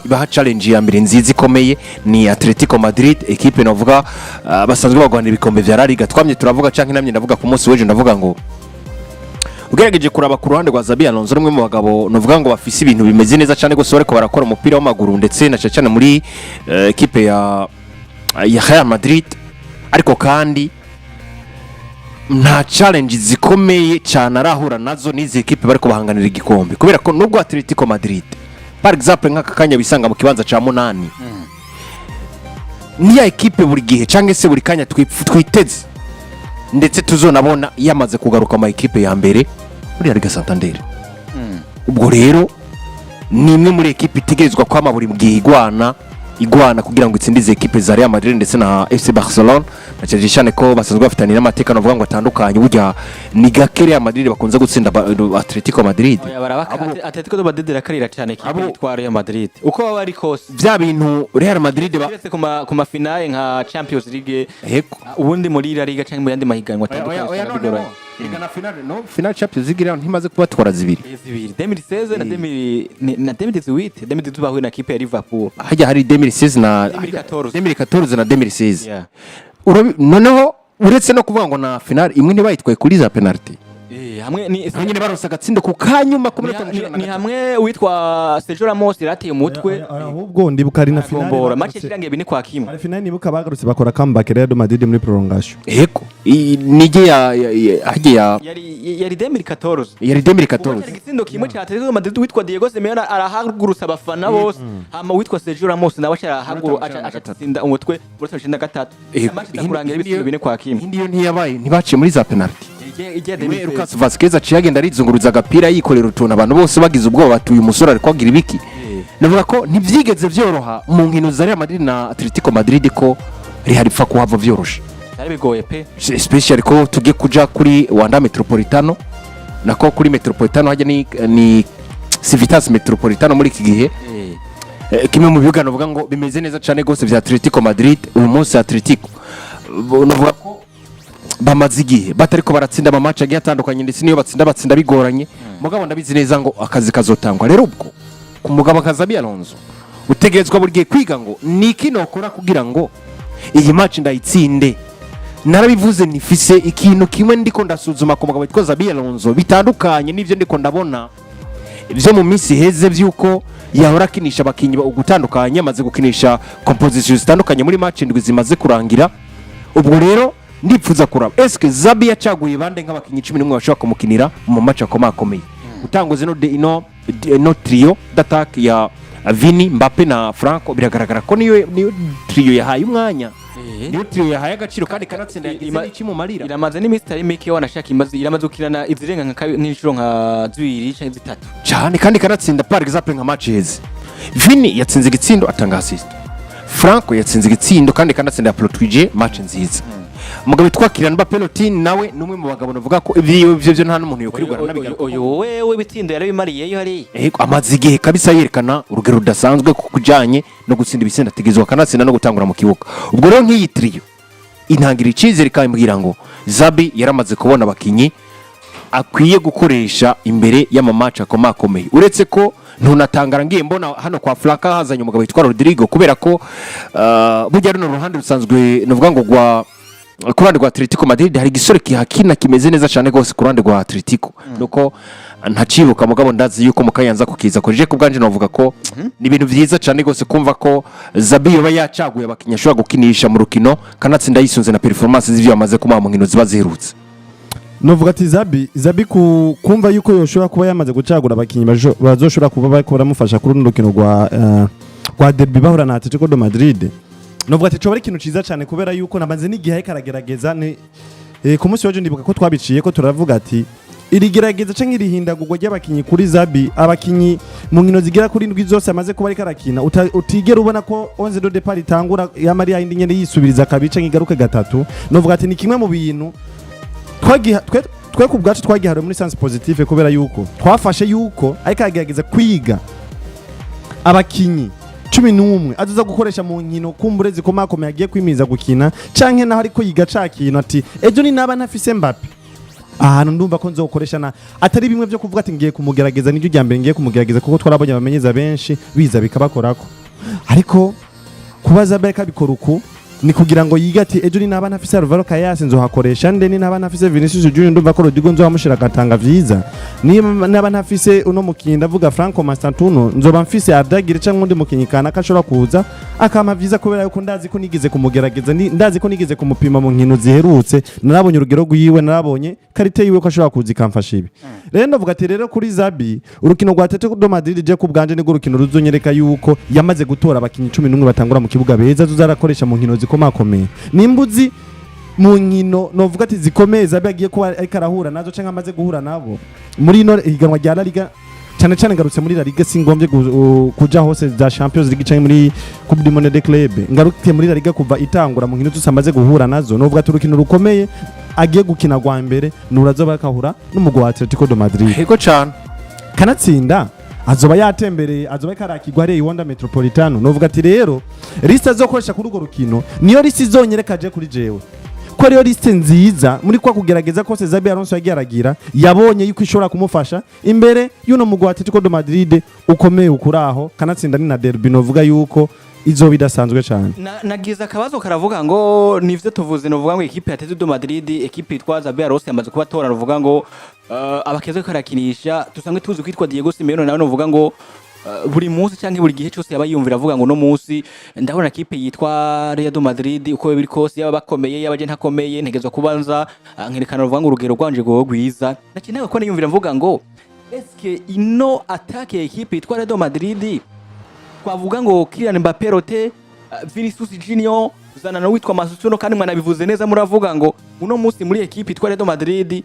ibaha challenge ya mbere nziza ikomeye ni Atletico Madrid, equipe navuga basanzwe bagwanira ibikombe vya La Liga. Twamye turavuga canke namye ndavuga ku munsi w'ejo ndavuga ngo ugerageje kuraba ku ruhande rwa Xabi Alonso rumwe mu bagabo novuga ngo bafise ibintu bimeze neza cyane gose bareko barakora umupira w'amaguru ndetse na cyane muri equipe ya Real Madrid, ariko kandi nta challenge zikomeye cyane arahura nazo n'izi equipe bariko bahanganira igikombe, kubera ko nubwo Atletico Madrid par exemple nk'aka kanya bisanga mu kibanza ca 8 niya equipe buri gihe canke se buri kanya twiteze ndetse tuzonabona yamaze kugaruka mu equipe ya mbere muri Liga Santander. Ubwo rero ni imwe muri equipe itegerezwa kwama buri gihe igwana kugira ngo itsindize equipe za Real Madrid ndetse na FC Barcelona, naceje cyane ko basanzwe bafitanira amateka novuga ngo atandukanye, burya ni gake Real Madrid bakunze gutsinda Atletico Madrid. Atletico Madrid rakarira cyane equipe yitwa Real Madrid uko baba ari kose bya bintu Real Madrid bafite ku mafinale nka Champions League ubundi muri La Liga cyangwa mu yandi mahiganwa atandukanye. Igana final Champions League rero ntimaze kuba twara zibiri 2016 na 2018 bahuye na equipe ya Liverpool, hajya hari 2016 na 2014 na 2016. Noneho uretse no kuvuga ngo na final imwe ntibayitwaye kuri za penalty hamwe ni nyine baronsa gatsindo ku kanyuma ku minota ni hamwe witwa Sergio Ramos irateye umutwe, ahubwo ndibuka ari na final match irangiye bine kwa kimwe ari final nibuka bagarutse bakora comeback Real Madrid muri prolongation. Nige yari 2014 yari 2014 igitsindo kimwe cya Atletico Madrid witwa Diego Simeone arahagurusa abafana bose, hama witwa Sergio Ramos nawe arahaguru agatsinda umutwe burusha 23 match itakurangira ibisindo bine kwa kimwe. Indiyo ntibaciye muri za penalty. Lucas Vazquez aciye agenda arizunguruza agapira yikorera utuntu abantu bose bagize ubwoba batuye umusore ariko agira ibiki. Navuga ko ntivyigeze vyoroha mu nkino za Real Madrid na Atletico Madrid ko riharifa kuhava vyorosha. Ari bigoye pe. Especially ko tugiye kuja kuri Wanda Metropolitano nako kuri Metropolitano hajya ni Civitas Metropolitano muri iki gihe. Kimwe mu bibuga navuga ngo bimeze neza cyane gose vya Atletico Madrid. Uyu munsi Atletico navuga ko bamaze igihe batariko baratsinda ama match agiye atandukanye ndetse niyo batsinda bigoranye, mugabo ndabizi neza ngo akazi kazotangwa. Rero ubwo ku mugabo Xabi Alonso utegerezwa buri gihe kwiga ngo niki nokora kugira ngo iyi match ndayitsinde. Narabivuze nifise ikintu kimwe ndiko ndasuzuma ku mugabo witwa Xabi Alonso bitandukanye n'ivyo ndiko ndabona ivyo mu minsi heze vyuko yahora kinisha abakinyi ugutandukanye, amaze gukinisha compositions zitandukanye muri match ndwi zimaze kurangira. Ubwo rero ndipfuza kuraba eske Xabi yacaguye bande nk'abakinyi 11 bashobora kumukinira mu match akomeye utanguze no trio d'attaque ya Vini, Mbappe na Franco. Biragaragara ko niyo trio yahaye umwanya, niyo trio yahaye agaciro kandi kanatsinda iki mu marira. Iramaze n'imisitari mike wanashaka imbazi, iramaze ukirana izirenga n'inshuro nka 2 cyangwa 3 cyane kandi kanatsinda par exemple nka match heze. Vini yatsinze igitsindo atanga assist, Franco yatsinze igitsindo kandi kanatsinda protwije match nziza. Mugabo twakira Mbappe Lotine nawe numwe mu bagabo navuga ko ivyo nta n'umuntu yokwirwana nabigaruka. Wewe bitindo yarabimariyeyo hari amazi igihe kabisa yerekana urugero rudasanzwe ku kujanye no gutsinda ibisenda tegezwa kanatsinda no gutangura mu kibuga. Ubwo rero nk'iyi trio intangira icizere kambwira ngo Xabi yaramaze kubona abakinyi akwiye gukoresha imbere y'ama match akomeye. Uretse ko ntunatangara ngiye mbona hano kwa Flaka hazanye umugabo witwa Rodrigo, kubera ko burya runo ruhande rusanzwe navuga ngo gwa kurande rwa Atletico Madrid hari gisore kihakina kimeze neza cyane gose kurande rwa Atletico. Nuko ntacibuka mugabo ndazi yuko mukayanza kukiza ko je kubganje navuga ko ni ibintu byiza cyane gose kumva ko Xabi yoba yacaguye abakinya shobora gukinisha mu rukino kanatsinda yisunze na performance z'ivyo amaze kuma mu nkino ziba zirutse. Novuga ati Xabi kumva yuko yoshobora kuba yamaze gucagura abakinyi bazoshobora kuba bakora mufasha kuri runo rukino rwa derby bahura na Atletico de Madrid. Novuga ati cobari ikintu ciza cyane kubera yuko nabanze n'igihe karagerageza ni ku munsi waje ndibuka ko twabiciye ko turavuga ati irigerageza canke irihindagurwa ry'abakinyi kuri Xabi, abakinyi mu nkino zigira kuri ndwi zose amaze kuba ari karakina utigera ubona ko 11 de départ itangura ya Maria indi nyene yisubiriza kabica ngigaruke gatatu. Novuga ati ni kimwe mu bintu twe ku bwacu twagihariwe muri sense positive kubera yuko twafashe yuko ariko agerageza kwiga abakinyi 11 azuza gukoresha mu nkino kumbure zikomakomeye agiye kwimiza gukina canke naho ariko yiga cakino ati ejo ni naba ntafise Mbappe ahantu ndumva ko nzokoresha na atari bimwe byo kuvuga ati ngiye kumugerageza n'iryo rya mbere ngiye kumugerageza kuko twarabonye abamenyeza benshi biza bikabakorako ariko kubaza beka bikora uku ni kugira ngo yiga ati ejo ni naba ntafise Alvaro Kayasi nzohakoresha nde ni naba ntafise Vinicius Junior ndumva ko Rodrigo nzohamushira gatanga vyiza ni naba ntafise uno mukinyi ndavuga Franco Mastantuno nzoba mfise Ardagire canke undi mukinyi kana kashobora kuza akama vyiza kubera yuko ndazi ko nigeze kumugerageza ndazi ko nigeze kumupima mu nkino ziherutse narabonye urugero rwiwe narabonye karite yiwe ko ashobora kuza ikamfasha ibi rero ndavuga ati rero kuri Xabi urukino rwa Atletico de Madrid je ku bwanje ni urukino ruzonyereka yuko yamaze gutora abakinyi 11 batangura mu kibuga beza zuzarakoresha mu nkino zikomakomeye nimbuzi mu nkino novuga ati zikomeye Xabi agiye kuba ariko arahura nazo canke amaze guhura nabo muri no higanwa rya La Liga cyane cyane ngarutse muri La Liga singombye kuja hose za Champions League canke muri Coupe du Monde des Clubs ngaruke muri La Liga kuva itangura mu nkino zose guhura nazo novuga ati urukino rukomeye agiye gukina gwa mbere nurazo bakahura n'umugwa wa Atletico de Madrid hego cyane kanatsinda azoba yatembereye azoba karakigwa ari Wanda Metropolitano novuga ati rero liste azokoresha kuri urwo rukino niyo liste izonyereka je kuri jewe ko ariyo liste nziza muri kwa kugerageza kose Xabi Alonso yagiragira yabonye yuko ishobora kumufasha imbere y'uno mugwa wa Atletico de Madrid ukomeye ukuraho kanatsinda ni na derby novuga yuko izo bidasanzwe cyane nagize akabazo karavuga ngo nivyo tuvuze novuga ngo ikipe ya Atletico de Madrid ikipe itwa Xabi Alonso yamaze kuba tora ruvuga ngo abakeze karakinisha tusanzwe tuzi kwitwa Diego Simeone nawe novuga ngo buri munsi cyangwa buri gihe cyose yaba yumvira avuga ngo no munsi ndabona ikipe yitwa Real Madrid uko biri kose yaba bakomeye yaba je ntakomeye ntegezwa kubanza nkerekana ruvuga ngo urugero rwanje go gwiza nakinewe ko niyumvira mvuga ngo eske ino attaque ya ikipe yitwa Real Madrid twavuga ngo Kylian Mbappé rote Vinicius Junior zana no witwa Masuno kandi mwanabivuze neza muravuga ngo uno munsi muri ekipe yitwa Real Madrid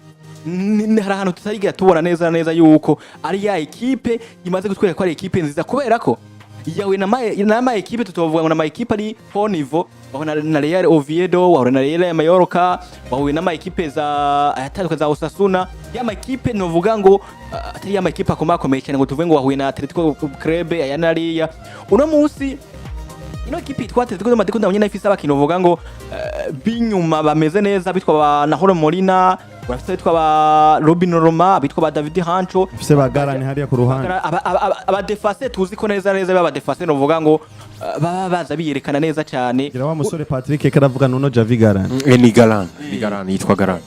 hari ahantu tutarigira tubona neza yuko ari ya ekipe imaze gutwereka ko ari ekipe nziza kubera ko yawe na ekipe tutovuga ngo na ekipe ari ho niveau na Real Oviedo wa na Real Mallorca wawe na ekipe za ayataruka za Osasuna ya ekipe novuga ngo atari ya ekipe akomakomeye cyane ngo tuvuge ngo wahuye na Atletico Club aya nariya uno munsi ino ekipe itwa Atletico de Madrid ndabonye nafise abakino vuga ngo binyuma bameze neza bitwa ba Nahoro Molina bafite bitwa ba Robin Roma bitwa ba David Hancho bafite bagarani hariya ku ruhande aba defense tuzi ko neza baba defense no vuga ngo baba baza biyerekana neza cyane gira wa musore Patrick karavuga nuno Javi Garani ni Garani yitwa Garani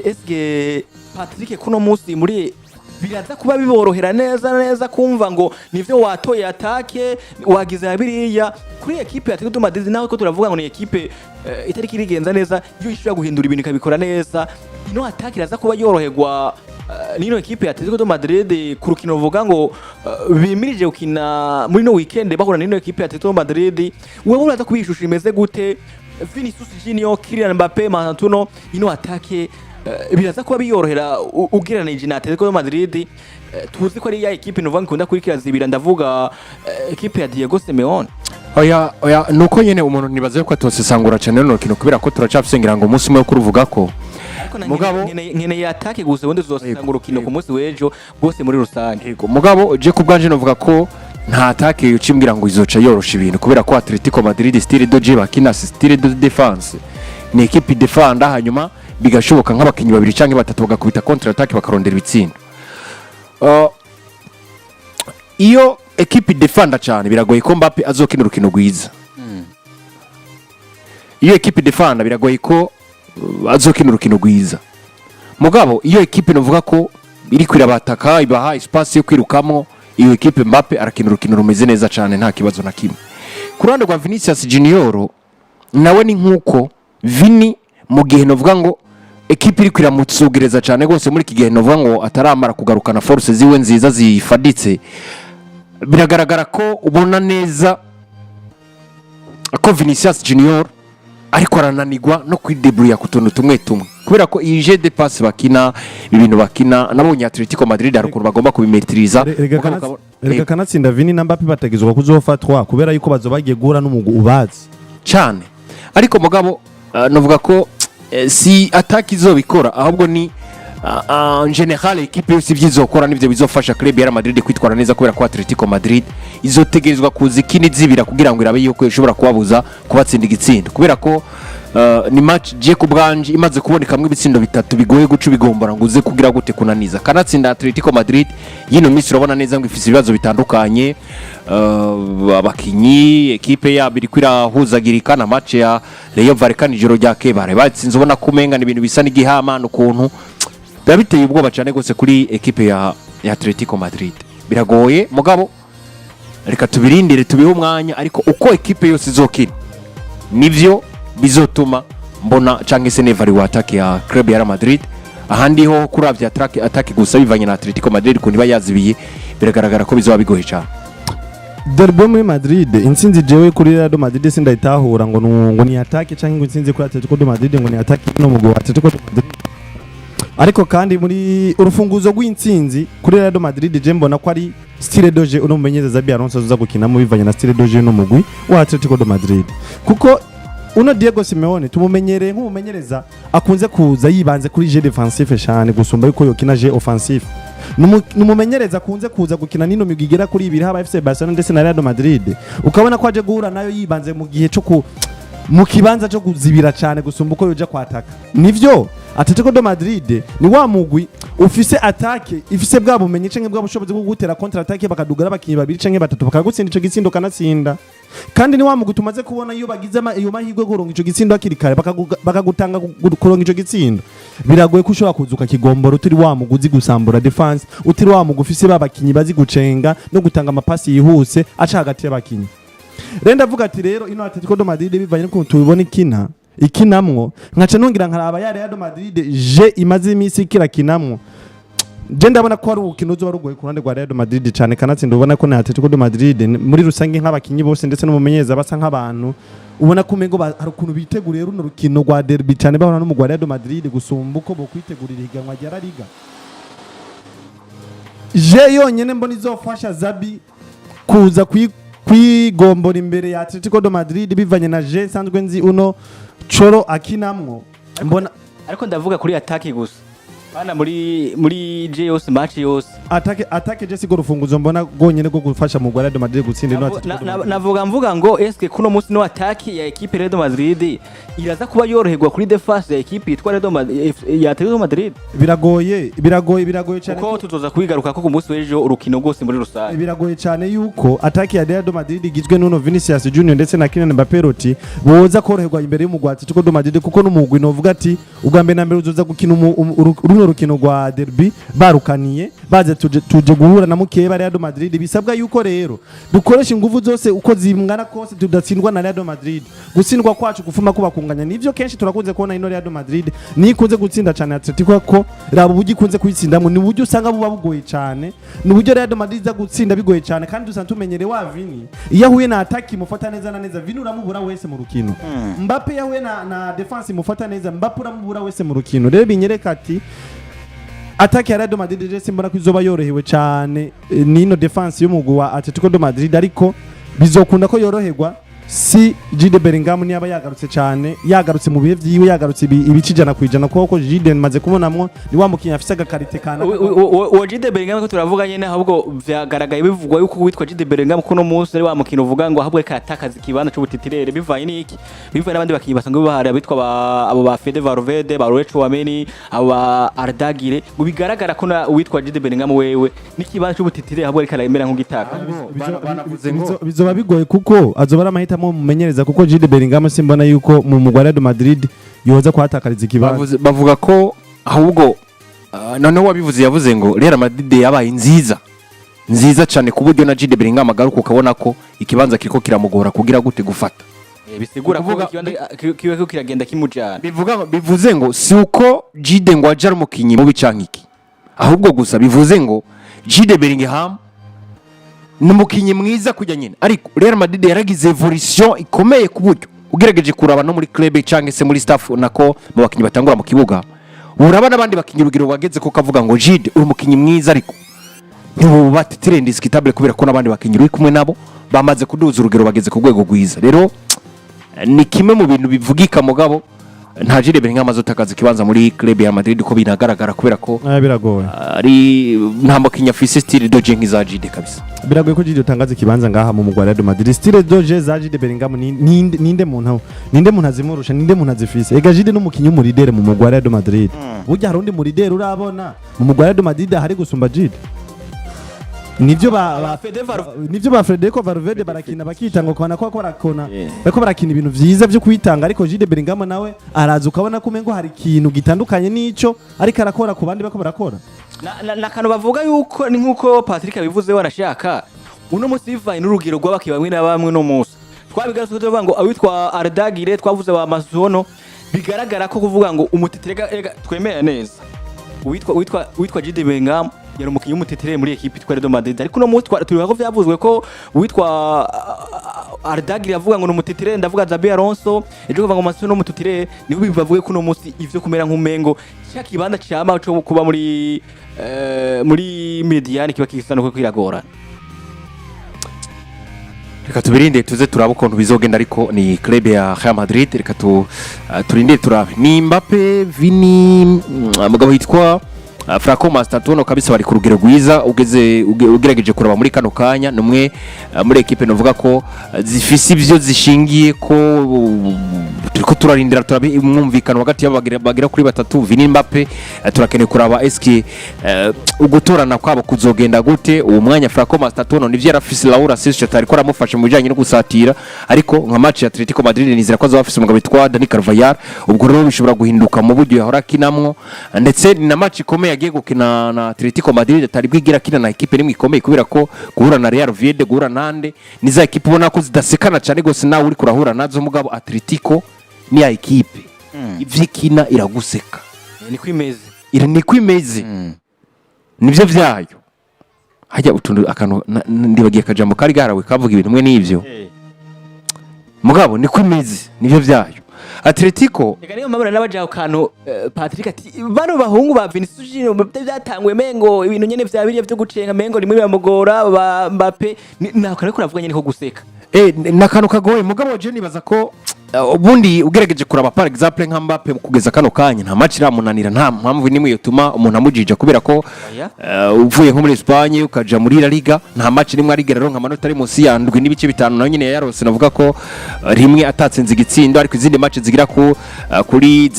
eske Patrick kuno munsi muri biraza kuba biborohera neza kumva ngo nivyo watoye atake wagize abiriya kuri ekipe ya Atletico de Madrid nawe ko turavuga ngo ni ekipe itari kirigenza neza yo ishobora guhindura ibintu kabikora neza ino atake iraza kuba yoroherwa nino ekipe ya Atletico de Madrid ku rukino vuga ngo bimirije ukina muri no weekend bahura nino ekipe ya Atletico de Madrid wewe uraza kubishusha imeze gute Vinicius Junior Kylian Mbappé Mastantuno ino atake biraza kuba biyorohera ugereranije na Atletico de Madrid tuzi ko ari ya ekipe novuga nkunda kurikira zibira ndavuga ekipe ya Diego Simeone oya nuko nyene umuntu nibaze ko atosesangura cyane no kino kubera ko turacafisengera ngo umunsi umwe kuruvuga ko mugabo nkene yatake gusa ubundi zosangura ukino ku munsi wejo bose muri rusange yego mugabo je ku bwanje novuga ko nta atake ucimbwira ngo izoca yorosha ibintu kubera ko Atletico Madrid style de jeu bakina style de défense ni ekipe defenda hanyuma bigashoboka nk'abakinyi babiri canke batatu bagakubita contre attaque bakarondera ibitsindo iyo ekipe defenda cyane biragoye ko Mbappé azokina urukino rwiza iyo ekipe defenda biragoye ko azokina urukino rwiza mugabo iyo ekipe novuga ko iri kwirabataka ibaha espace yo kwirukamo iyo ekipe Mbappé arakina urukino rumeze neza cyane nta kibazo na kimwe ku ruhande rwa Vinicius Junior nawe ni nkuko Vini mu gihe novuga ngo ekipe iri kwiramutsugereza cyane gose muri iki gihe novuga ngo ataramara kugarukana force ziwe nziza zifaditse biragaragara ko ubona neza ko Vinicius Junior ariko arananigwa no kwidebrouiller ku tuntu tumwe kubera ko iyi jeu de passe bakina ibintu bakina nabonye Atletico Madrid arukuru bagomba kubimetriza rega kanatsinda Vini na Mbappé bategezwa kuzofatwa kubera yuko bazobagiye gura n'umugu ubazi cyane ariko mugabo novuga ko si attaque izobikora ahubwo ni en general equipe yose ivyizokora nivyo bizofasha club ya Real Madrid kwitwara neza kubera ko Atletico Madrid izotegerezwa kuzikini zibira kugira ngo irabe yuko ishobora kubabuza kubatsinda igitsindo kubera ko ni match je ku bwanje imaze kubonekamwe ibitsindo bitatu bigoye guca bigombora ngo uze kugira gute kunaniza kanatsinda Atletico Madrid yino minsi urabona neza ngo ifise ibibazo bitandukanye abakinyi ekipe ya biri kwirahuzagirika na match ya Rayo Vallecano ijoro rya kebare batsinze ubona kumenga ni ibintu bisa n'igihamana ukuntu biteye ubwoba cyane gose kuri ekipe ya Atletico Madrid biragoye mugabo reka tubirindire tubihe umwanya ariko uko ekipe yose izokina nivyo bizotuma mbona canke se nevari wa attack ya club ya Real Madrid ahandi ho kuravya attack gusa bivanye na Atletico Madrid ko niba yazibiye biragaragara ko bizoba bigoye cyane. Derby muri Madrid intsinzi jewe kuri Real Madrid sindayitahura ngo ni attack canke ngo intsinzi kuri Atletico Madrid ngo ni attack no mugo Atletico Madrid ariko kandi muri urufunguzo rw'intsinzi kuri Real Madrid je mbona ko ari style doje uno mumenyereza Xabi Alonso azoza gukina mu bivanye na style doje no mugwi wa Atletico Madrid kuko uno Diego Simeone tumumenyereye nk'umumenyereza akunze kuza yibanze kuri jeu defensif cyane gusumba yuko yokina jeu offensif numumenyereza akunze kuza gukina nino migigera kuri ibiri haba FC Barcelona ndetse na Real Madrid ukabona ko aje guhura nayo yibanze mu gihe cyo mu kibanza cyo kuzibira cyane gusumba uko yoja kwataka nivyo Atletico de Madrid ni wa mugwi ufise attaque ifise bwa bumenyi canke bwa bushobozi bwo gutera contre attaque bakadugara bakinyi babiri canke batatu bakagutsinda ico gitsindo kanatsinda kandi ni wa mugwi tumaze kubona iyo bagize iyo mahirwe guronga ico gitsindo akirikare bakagutanga kuronga ico gitsindo biragoye ko ushobora kuzuka kigomboro turi wa mugwi uzi gusambura defense utiri wa mugwi ufise babakinyi bazi gucenga no gutanga amapasi yihuse aca hagati y'abakinyi renda vuga ati rero ino Atletico de Madrid bivanye n'ukuntu tubibona ikinamwo nkaca nongira nkaraba ya Real Madrid je imaze imisi kirakinamwo je ndabona ko ari ukino uzoba rugoye ku ruhande rwa Real Madrid cyane kanatsinda ubona ko na Atletico de Madrid muri rusange nk'abakinyi bose ndetse n'umumenyereza basa nk'abantu ubona ko mengo hari ukuntu biteguriye runo rukino rwa derby cyane bahora no mu Real Madrid gusumba uko bo kwitegurira ihiganwa rya La Liga je yonyene mbona izofasha Xabi kuza kwigombora imbere ya Atletico de Madrid bivanye na je sanzwe nzi uno Choro akinamwo mbona ariko ndavuga kuri attack gusa bana muri je yose match yose attack je sigo rufunguzo mbona gonyene go gufasha mu Real Madrid gutsinda no Atletico navuga ngo eske kuno munsi no attack ya equipe Real Madrid iraza kuba yoroherwa kuri defense ya equipe yitwa ya Atletico Madrid biragoye cyane ko tuzoza kwigaruka ko ku munsi w'ejo urukino rwose muri rusange biragoye cyane yuko attack ya Real Madrid igizwe n'uno Vinicius Jr ndetse na Kylian Mbappé roti boza koroherwa imbere y'umugwi Atletico Madrid kuko n'umugwi novuga ati ugambe na mbere uzoza gukina runo rukino rwa derby barukaniye baze tuje guhura na mukeba Real Madrid bisabwa yuko rero dukoresha ingufu zose uko zimngana kose tudatsindwa na Real Madrid gutsindwa kwacu gufuma kuba kunganya nivyo kenshi turakunze kubona ino Real Madrid ni kunze gutsinda cyane Atletico ko rabo bugi kunze kwitsindamo ni buryo usanga buba bugoye cyane ni buryo Real Madrid za gutsinda bigoye cyane kandi dusanzwe tumenyere wa Vini yahuye na attack mufata neza na neza Vini uramubura wese mu rukino Mbappé yahuye na defense mufata neza Mbappé uramubura wese mu rukino rero binyereka ati attack ya Real Madrid je simbona ko izoba yorohewe cyane nino defense y'umugwi wa Atletico de Madrid ariko bizokunda ko yoroherwa si Jude Bellingham ni aba yagarutse cyane yagarutse mu bihe vyiwe yagarutse ibicijana kwijana koko Jude maze kubonamwo ni wa mukinya afise agakarite kana uwo Jude Bellingham ko turavuga nyene ahubwo vyagaragaye bivugwa yuko witwa Jude Bellingham kuno munsi ari wa mukino uvuga ngo ahubwo karatakaza ikibanza c'ubutitirere bivaye niki bivaye n'abandi bakinyi basanzwe bahari abitwa abo ba Fede Valverde ba Rocho Wameni abo ba Ardagire ngo bigaragara ko witwa Jude Bellingham wewe n'ikibanza c'ubutitirere ahubwo karamera nk'ugitaka bizoba bigoye kuko azoba amahita mumenyereza kuko Jude Bellingham simbona yuko mu Real Madrid yoza kwatakariza ikibanza bavuga ko ahubwo noneho wabivuze yavuze ngo Real Madrid yabaye nziza cyane ku buryo na Jude Bellingham agaruka ukabona ko ikibanza kiriko kiramugora kugira gute gufata bisigura ko ikibanza kiwe ko kiragenda kimujana bivuze ngo si uko Jude ngo aje umukinyi mu bicankiki ahubwo gusa bivuze ngo Jude Bellingham numukinyi mwiza kujya nyine ariko Real Madrid yaragize evolution ikomeye ku buryo ugerageje kuraba no muri club cyangwa se muri staff nako mu bakinyi batangura mu kibuga uraba nabandi bakinyi rugiro bageze ko kavuga ngo Jude uri umukinyi mwiza ariko ntibubati trend discutable kubera ko nabandi bakinyi uri kumwe nabo bamaze kuduza urugero bageze ku rwego rwiza rero ni kimwe mu bintu bivugika mugabo nta Jude Bellingham azotakaza ikibanza muri club ya Madrid ko binagaragara kubera ko biragoye ari nta mukinnyi afise style doje nk'iza Jude kabisa. Biragoye ko Jude utangaza ikibanza ngaha mu mugwa Real Madrid. Style doje za Jude Bellingham ninde muntu azimurusha, ninde muntu azifise. Ega Jude n'umukinnyi w'umuridere mu mugwa Real Madrid. Burya hari undi muridere urabona mu mugwa Real Madrid hari gusumba Jude. Nivyo ba Federico Valverde barakina bakitanga ukabona ko barakona bako barakina ibintu vyiza byo kwitanga, ariko Jude Bellingham nawe araza ukabona ko mengo hari ikintu gitandukanye n'ico ariko arakora ku bandi bako barakora na kano bavuga yuko ni nkuko Patrick abivuze wanashaka uno musi bivaye n'urugero rw'abaki bamwe na bamwe no musi twabigarutse tuvuga ngo awitwa Ardagire twavuze ba Masono bigaragara ko kuvuga ngo umutitirega twemera neza witwa Jude Bellingham yari umukinnyi w'umutetere muri ekipe itwa Real Madrid, ariko no musi turiho ko vyavuzwe ko witwa Ardagire yavuga ngo n'umutetere, ndavuga Xabi Alonso ejo kuvuga ngo Masono n'umutetere nibo bivavuye ko no musi ivyo kumera nk'umengo cya kibanda cyama cyo kuba muri Mediane kiba kisana ko kwiragora. Reka tubirinde tuze turaba ukuntu bizogenda, ariko ni club ya Real Madrid. Reka turinde turabe ni Mbappe, Vini, mugabo hitwa Franco Mastatono kabisa bari ku rugero rwiza ugerageje kuraba muri kano kanya numwe muri equipe novuga ko zifise ivyo zishingiye ko turiko turarindira turabe umwumvikano hagati y'abagira kuri batatu. Vini, Mbappe turakeneye kuraba eski ugutorana kwabo kuzogenda gute. Uwo mwanya Franco Mastatono nivyo yarafise Laura Session tariko aramufasha mu bijanye no gusatira, ariko nka match ya Atletico Madrid nizera ko azafise umugabo bitwa Dani Carvajal, ubwo rero bishobora guhinduka mu buryo yahora kinamwo, ndetse ni na match ikomeye agiye gukina na Atletico Madrid atari bwigira kina na equipe nimwe ikomeye kubera ko guhura na Real Madrid guhura nande niza equipe ubona ko zidasekana cyane gose nawe uri kurahura nazo, mugabo Atletico ni ya equipe ivyikina iraguseka niko imeze nivyo vyayo hajya utundu akantu ndibagiye kajambo kari garawe kavuga ibintu mwe n'ivyo mugabo niko imeze nivyo vyayo Atletico. Ega niyo mabara n'abajaho kantu Patrick ati bano bahungu ba Vini Jr byatangwe mengo ibintu nyene vyabiriye byo gucenga mengo rimwe bamugora ba Mbappe nakare kuravuga nyene ko guseka nakano kagoye, mugabo je nibaza ko ubundi ugerageje kuraba par exemple nka Mbappe kugeza kano kanya nta match iramunanira, nta mpamvu nimwe yotuma umuntu amujija kubera ko uvuye nko muri Espagne ukaja muri La Liga nta match nimwe ari gerero nka manota ari munsi ya ndwi n'ibice bitanu nayo nyine yarose navuga ko rimwe atatsinze igitsindo, ariko izindi match zigira kuri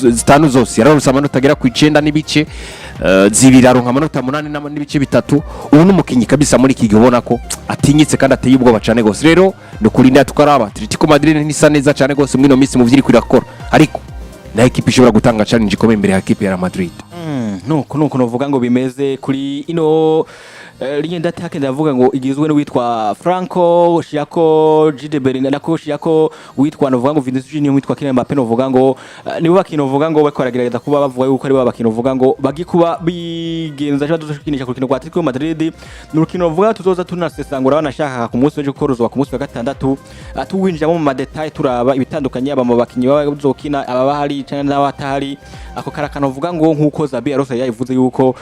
zitanu zose yarose amanota agera ku 9 n'ibice zibiri aronka amanota 8 n'ibice bitatu. Ubu n'umukinyi kabisa muri iki gihobona ko atinyitse kandi ateye ubwoba cyane gose. Rero ndukurinda tukaraba Atletico Madrid nisa neza cyane gose mwino misi mu vyiri kwirakora, ariko na equipe ishobora gutanga challenge ikomeye imbere ya equipe ya Real Madrid. nuko novuga ngo bimeze kuri ino ligne d'attaque ndavuga ngo igizwe no witwa Franco Chiako Jude Bellingham nako Chiako witwa novuga ngo Vini Jr witwa Kylian Mbappe novuga ngo nibo bakino vuga ngo bakora kuba bavuga yuko ari babakino vuga ngo bagikuba bigenza cyo dushikinisha ku kino kwa Atletico Madrid n'urukino vuga tuzoza tunasesangura banashaka ku munsi w'ejo korozwa ku munsi wa gatandatu tuwinjira mu madetail turaba ibitandukanye aba mu bakinyi bazokina aba bahari cyane n'abatahari ako karakano vuga ngo nkuko Xabi Alonso yavuze yuko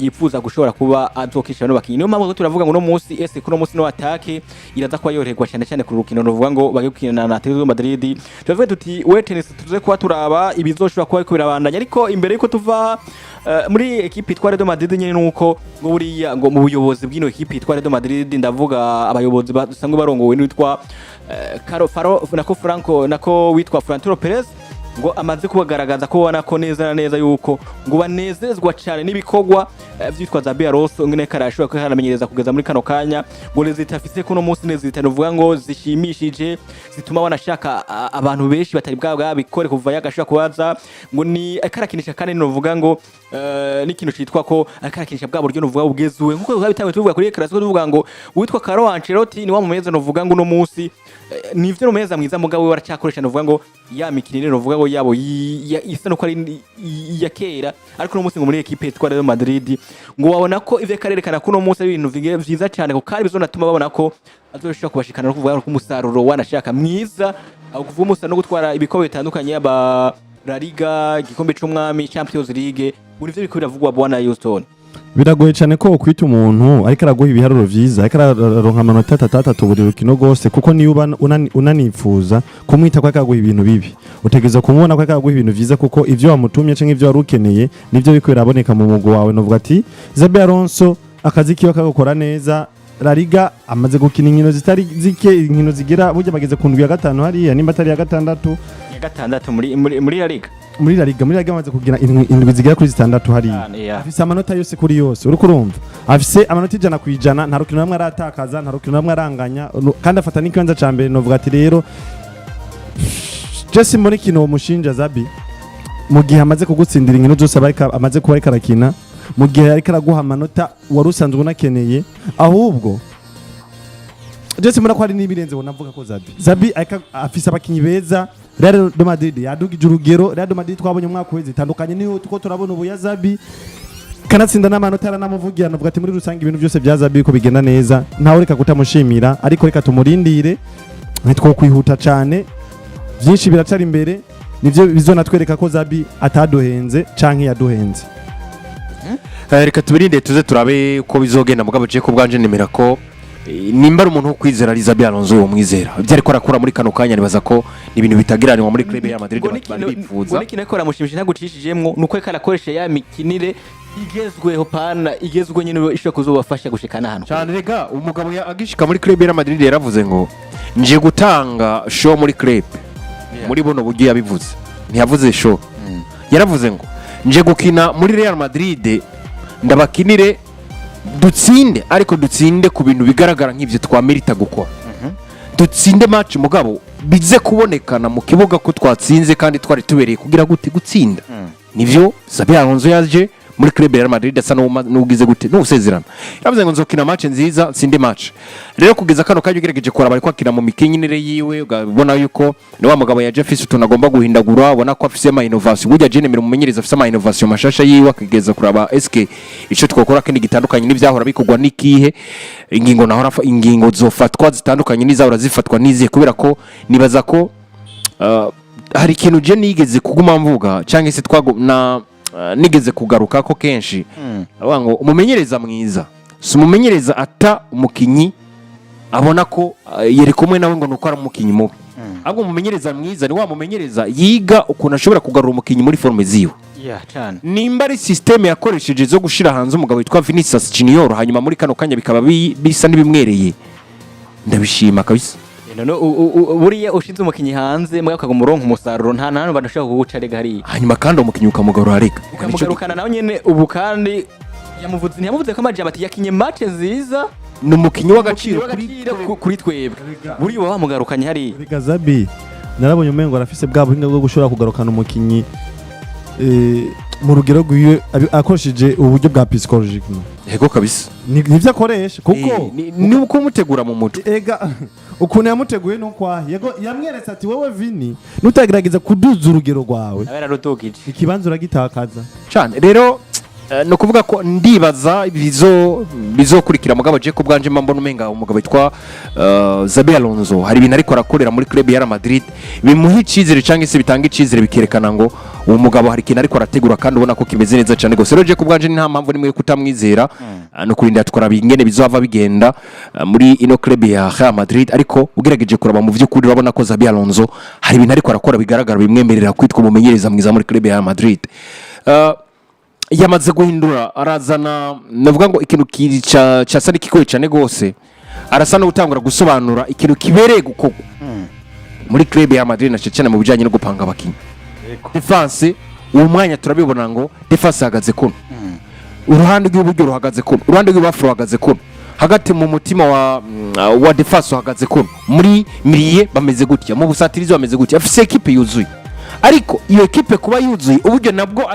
yifuza gushobora kuba azokisha no bakinyi niyo mpamvu turavuga ngo no munsi ese kuno munsi no attaque iraza kwa yorerwa cyane ku rukino ruvuga ngo bagikina na Atletico Madrid. Tuvuge tuti weteness tuze kuba turaba ibizoshobora kuba kubirabandanya, ariko imbere yuko tuva muri equipe itwa Real Madrid nyene nuko ngo buriya ngo mu buyobozi bw'ino equipe itwa Real Madrid ndavuga abayobozi basanzwe barongowe n'itwa Caro Faro nako Franco nako witwa Florentino Perez ngo amaze kubagaragaza ko ubona ko neza na neza yuko ngo banezezwa cyane n'ibikorwa byitwa Xabi Alonso ngene karashobora ko haramenyereza kugeza muri kano kanya ngo zitafise ko no munsi neza zitavuga ngo zishimishije zituma banashaka abantu benshi batari bwa bikore kuva yagashaka kubaza ngo ni akarakinisha kandi novuga ngo n'ikintu cyitwa ko akarakinisha bwa buryo novuga ubwezuwe nkuko bitangwe tuvuga kuri Clasico tuvuga ngo witwa Carlo Ancelotti ni wa mumeza novuga ngo no munsi nivyo rumeza mwiza mugabo we baracyakoresha novuga ngo ya mikinire novuga ngo yabo isa no ko ari ya kera, ariko no munsi ngo muri equipe itwa Real Madrid ngo wabona ko ivyo karerekana ko no munsi ari ibintu vyiza cyane ko kandi bizonatuma babona ko azoshobora kubashikana no kuvuga ko umusaruro wanashaka mwiza kuvuga umusa no gutwara ibikombe bitandukanye aba La Liga, igikombe c'umwami, Champions League, muri vyo biko biravugwa bwana Houston. biragoye cyane ko ukwita umuntu ariko araguha ibiharuro vyiza ariko araronka amanota 3 buri rukino gose kuko niyo unanifuza kumwita ko akaguha ibintu bibi utegeza kumubona ko akaguha ibintu vyiza kuko ivyo wamutumye canke ivyo warukeneye nivyo bikwira aboneka mu mugo wawe novuga ati Xabi Alonso akazi kiwe kagakora neza La Liga amaze gukina inkino zitari zike inkino zigira burya bageze ku ndwi ya 5 hariya nimba atari ya 6 muri La Liga muri La Liga amaze kugira indwi zigira kuri 6 hariya afise amanota yose kuri yose uri kurumva afise amanota 100% nta rukino namwe aratakaza nta rukino namwe aranganya kandi afata n'ikibanza ca mbere novuga ati rero Jesse muri kino mushinja Xabi mu gihe amaze kugutsindira inkino zose amaze kuba ariko arakina mu gihe ariko araguha amanota wari usanzwe unakeneye ahubwo Jesse muri ko hari nibirenze bonavuga ko Xabi afise abakinyi beza Real Madrid yadugije urugero Real Madrid twabonye umwaka weze tandukanye niho tuko turabona ubu ya Xabi kanatsinda n'amanota aranamuvugira navuga ati muri rusange ibintu byose bya Xabi ko bigenda neza ntawe reka kutamushimira ariko reka tumurindire nitwo kwihuta cyane byinshi biracari imbere nivyo bizonatwereka ko Xabi ataduhenze canke yaduhenze reka tubirinde tuze turabe uko bizogenda mugabo je ko bwanje nemera ko nimba ari umuntu wo kwizera ari Xabi Alonso yo mwizera ibyo ariko arakora muri kano kanya nibaza ko ni ibintu bitagiranwa muri club ya Madrid barifuza ngo niko ramushimishije ntagucishijemwo nuko reka arakoresha ya mikinire igezweho pana igezwe nyine ishobora kuzobafasha gushikana hano cyane rega umugabo agishika muri club ya Madrid yaravuze ngo nje gutanga show muri club muri bono buryo yabivuze ntiyavuze show yaravuze ngo nje gukina muri Real Madrid ndabakinire dutsinde ariko dutsinde ku bintu bigaragara nk'ivyo twamerita gukora dutsinde match mugabo bize kubonekana mu kibuga ko twatsinze kandi twari tubereye kugira gute gutsinda nivyo Xabi Alonso yaje muri club ya Real Madrid asa n'ugize gute n'usezerana yavuze ngo nzokina match nziza sinde match rero kugeza kano kaje ugerageje kora bari kwakina mu mikinyinire yiwe ugabona yuko ni wa mugabo ya Jeffis tunagomba guhindagura ubona ko afise ama innovation burya je nemera umumenyereza afise ama innovation mashasha yiwe akigeza kuraba SK ico twokora kandi gitandukanye n'ivyahora bikugwa nikihe ingingo nahora ingingo zofatwa zitandukanye n'izahora zifatwa nizihe kubera ko nibaza ko hari ikintu je nigeze kuguma mvuga canke se twagona nigeze kugaruka ko kenshi ngo umumenyereza mwiza si umumenyereza ata umukinyi abona ko yeri kumwe nawe ngo nuko ari umukinyi mubi ahubwo umumenyereza mwiza ni wa mumenyereza yiga ukuntu ashobora kugarura umukinyi muri forme ziwe cyane nimba ari systeme yakoresheje zo gushira hanze umugabo witwa Vini Jr hanyuma muri kano kanya bikaba bisa n'ibimwereye ndabishima kabisa no buriya ushinze umukinyi hanze mwe akagumuronka umusaruro nta nano badashaka kuguca rega hari hanyuma kandi umukinyi ukamugarura rega ukamugarukana nawe nyene ubu kandi yamuvuze ko amajya bati yakinye match nziza n'umukinyi w'agaciro kuri twebwe buri bo bamugarukanye hari rega Xabi narabonye umengo arafise bwa buhinga bwo gushora kugarukana umukinyi mu rugero rwiwe akoresheje uburyo bwa psychologique yego kabisa nivyo akoresha kuko ni uko mutegura mu mutwe ega ukuntu yamuteguye nuko yego yamweretse ati wowe Vini nutagerageza kuduza urugero rwawe nararutokije ikibanza uragitakaza cyane rero no kuvuga ko ndibaza bizokurikira mugabo je ko bwanje mbona umenga umugabo witwa Xabi Alonso hari ibintu ariko arakorera muri club ya Real Madrid bimuha icizere cyangwa se bitanga icizere bikerekana ngo uwo mugabo hari ikintu ariko arategura kandi ubona ko kimeze neza cyane gose rero je ko bwanje nta mpamvu nimwe kutamwizera no kurinda tukora bingene bizohava bigenda muri ino club ya Real Madrid ariko ugerageje kuraba mu vy'ukuri urabona ko Xabi Alonso hari ibintu ariko arakora bigaragara bimwemerera kwitwa umumenyereza mwiza muri club ya Real Madrid yamaze guhindura arazana navuga ngo ikintu cyasa n'ikikoye cyane gose arasa no gutangura gusobanura ikintu kibereye gukorwa muri club ya Madrid na cyane mu bijanye no gupanga abakinyi defense uwo mwanya turabibona ngo defense hagaze kuno uruhande rw'iburyo ruhagaze kuno uruhande rw'ibafro ruhagaze kuno hagati mu mutima wa defense hagaze kuno muri miliye bameze gutya mu busatirizi bameze gutya afise equipe yuzuye ariko iyo equipe kuba yuzuye uburyo nabwo